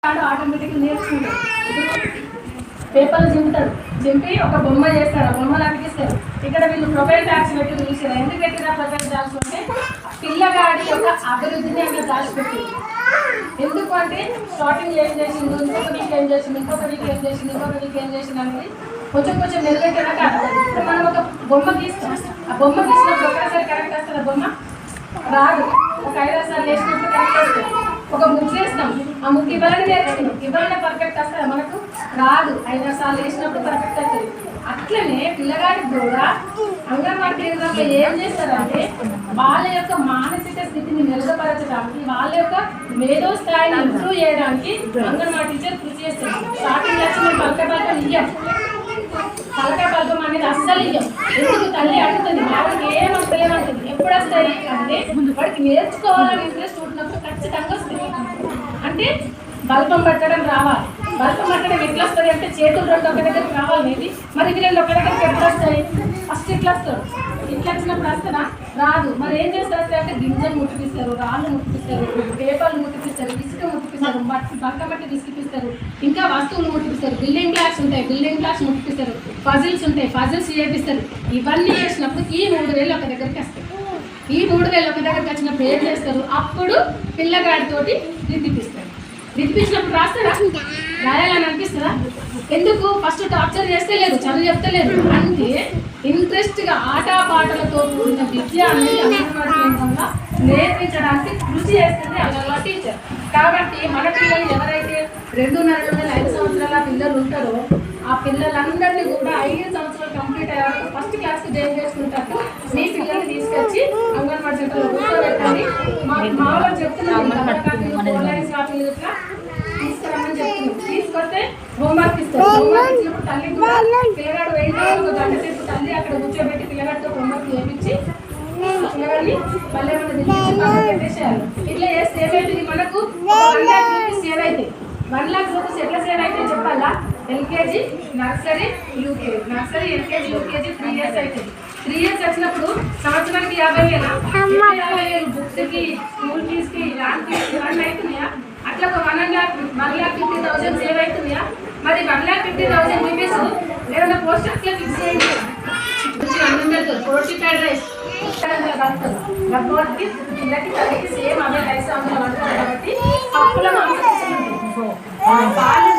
ఆటోమేటిక్గా నేర్చుకుంటాడు. పేపర్లు చింపుతాడు, చింపి ఒక బొమ్మ చేస్తారు, ఆ బొమ్మలు అతికిస్తారు. ఇక్కడ వీళ్ళు ప్రొఫైల్ ట్యాక్స్ పెట్టి చూసారు. ఎందుకు పెట్టినా ప్రొఫైల్ ట్యాక్స్ అంటే పిల్లగాడి యొక్క అభివృద్ధిని అక్కడ దాచిపెట్టి. ఎందుకు అంటే స్టార్టింగ్ ఏం చేసింది, ఇంకొక వీక్ ఏం చేసింది, ఇంకొక వీక్ ఏం చేసింది, ఇంకొక వీక్ ఏం చేసింది అనేది కొంచెం కొంచెం నిలబెట్టడం కాదు. ఇప్పుడు మనం ఒక బొమ్మ గీస్తాం, ఆ బొమ్మ గీసినప్పుడు ఒకసారి కరెక్ట్ వస్తుంది, ఆ బొమ్మ రాదు. ఒక 5 సార్లు వేసినప్పుడు కరెక్ట్ వస్తుంది. ఒక ముగ్గు వేస్తాం, ఆ ముగ్గు ఇవ్వాలని నేర్చుకున్నాం, ఇవ్వాలనే పర్ఫెక్ట్ వస్తుంది, మనకు రాదు. 5 సార్లు వేసినప్పుడు పర్ఫెక్ట్ వస్తుంది. అట్లనే పిల్లగాడికి కూడా అంగన్వాడీ కేంద్రంలో ఏం చేస్తారంటే వాళ్ళ యొక్క మానసిక స్థితిని మెరుగుపరచడానికి, వాళ్ళ యొక్క మేధో స్థాయిని ఇంప్రూవ్ చేయడానికి అంగన్వాడీ టీచర్ కృషి చేస్తారు. స్టార్టింగ్ వచ్చి మేము పలక ఇయ్యం, పలక పలకం అనేది అస్సలు ఇయ్యం. ఎందుకు తల్లి అడుగుతుంది, వాడికి ఏమంటలేమంటుంది. ఎప్పుడు వస్తాయి అంటే వాడికి నేర్చుకోవాలని ఇంట్రెస్ట్ ఉంటున్నప్పుడు ఖచ్చితంగా వస్తుంది. అంటే బల్పం పట్టడం రావాలి. బల్పం పట్టడం ఎట్లా వస్తుంది అంటే చేతులు రెండు ఒక దగ్గరికి రావాలి. ఇది మరి ఇవి రెండు ఒక దగ్గరికి ఎప్పుడు వస్తాయి? ఫస్ట్ ఇట్లా వస్తాడు, ఇట్లా వచ్చినప్పుడు వస్తుందా? రాదు. మరి ఏం చేస్తారు అంటే గింజలు ముట్టిపిస్తారు, రాళ్ళు ముట్టిపిస్తారు, పేపర్లు ముట్టిపిస్తారు, ఇసుక ముట్టిపిస్తారు, బంక మట్టి విసిపిస్తారు, ఇంకా వస్తువులు ముట్టిపిస్తారు. బిల్డింగ్ బ్లాక్స్ ఉంటాయి, బిల్డింగ్ బ్లాక్స్ ముట్టిపిస్తారు, పజిల్స్ ఉంటాయి, పజిల్స్ చేపిస్తారు. ఇవన్నీ చేసినప్పుడు ఈ 3 వేలు ఒక దగ్గరికి వస్తాయి. ఈ 3 వేలు ఒక దగ్గరికి వచ్చినప్పుడు ఏం చేస్తారు? అప్పుడు పిల్లగాడితోటి దిద్దిపిస్తారు. దిద్దిపించినప్పుడు రాస్తారా? రాయాలని అనిపిస్తుందా? ఎందుకు? ఫస్ట్ టార్చర్ చేస్తే లేదు, చదువు చెప్తే లేదు. అంటే ఇంట్రెస్ట్గా ఆటపాటలతో కూడిన విద్య అనేది అంగన్వాడీ కేంద్రంగా నేర్పించడానికి కృషి చేస్తుంది అంగన్వాడీ టీచర్. కాబట్టి మన పిల్లలు ఎవరైతే 2.5 నుండి 5 సంవత్సరాల పిల్లలు ఉంటారో ఆ పిల్లలందరినీ కూడా 5 సంవత్సరాలు కంప్లీట్ అయ్యాక ఫస్ట్ క్లాస్కి జాయిన్ చేసుకుంటారు. మీ పిల్లల్ని తీసుకొచ్చి అంగన్వాడీ సెంటర్లో కూర్చోబెట్టండి. మా వాళ్ళు చెప్తున్నాను తీసుకురమ్మని చెప్తున్నాం. తీసుకొస్తే హోంవర్క్ ఇస్తారు. హోంవర్క్ ఇచ్చినప్పుడు తల్లి కూడా పిల్లగాడు వెంటనే ఒక గంట సేపు తల్లి అక్కడ కూర్చోబెట్టి పిల్లగాడితో హోంవర్క్ చేయించి పిల్లగాడిని మళ్ళీ ఏమైనా పెట్టేసేయాలి. ఇట్లా చేస్తే ఏమైతుంది? మనకు 1 lakh రూపీస్ సేవ్ అవుతాయి. 1 lakh రూపీస్ ఎట్లా సేవ్ అయితే చెప్పాలా? LKG, nursery, UKG. Nursery, LKG, UKG 3 years అవుతుంది. 3 years వచ్చినప్పుడు సంవత్సరానికి 50,000 బుక్స్కి, స్కూల్ ఫీజ్కి, ల్యాండ్ ఫీజ్ ఇవన్నీ అవుతున్నాయా? అట్లా ఒక 1,50,000 సేవ్ అవుతున్నాయా? మరి 1,50,000 రూపీస్ ఏదైనా పోస్టర్స్లో ఫిక్స్ చేయండి. అన్నం పెడతారు, రోటీ ఫ్రైడ్ రైస్ గర్భవతికి పిల్లకి తల్లికి సేమ్ అదే 5 సంవత్సరాలు పడతారు. కాబట్టి అప్పుల పాలు